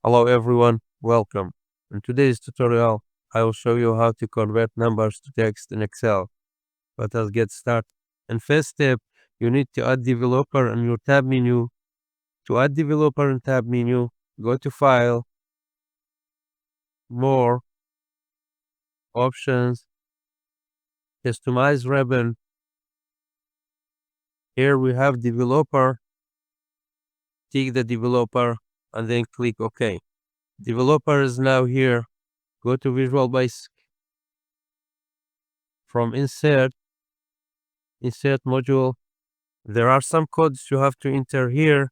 Hello everyone, welcome. In today's tutorial, I will show you how to convert numbers to text in Excel. Let us get started. In first step, you need to add developer in your tab menu. To add developer in tab menu, go to File, More, Options, Customize ribbon. Here we have developer. Tick the developer and then click OK. Developer is now here. Go to Visual Basic. From Insert module. There are some codes you have to enter here.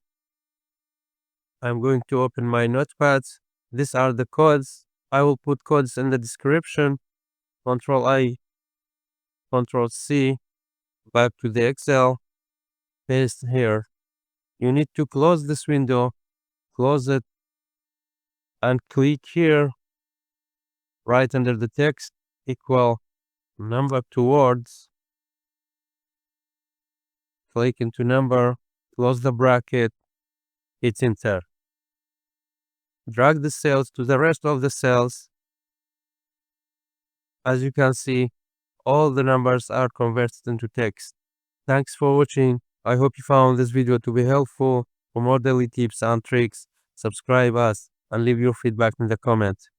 I'm going to open my notepads. These are the codes. I will put codes in the description. Control I, Control C, back to the Excel, paste here. You need to close this window, close it, and click here, right under the text, equal number to words. Click into number, close the bracket, hit enter. Drag the cells to the rest of the cells. As you can see, all the numbers are converted into text. Thanks for watching. I hope you found this video to be helpful. For more daily tips and tricks, subscribe us and leave your feedback in the comments.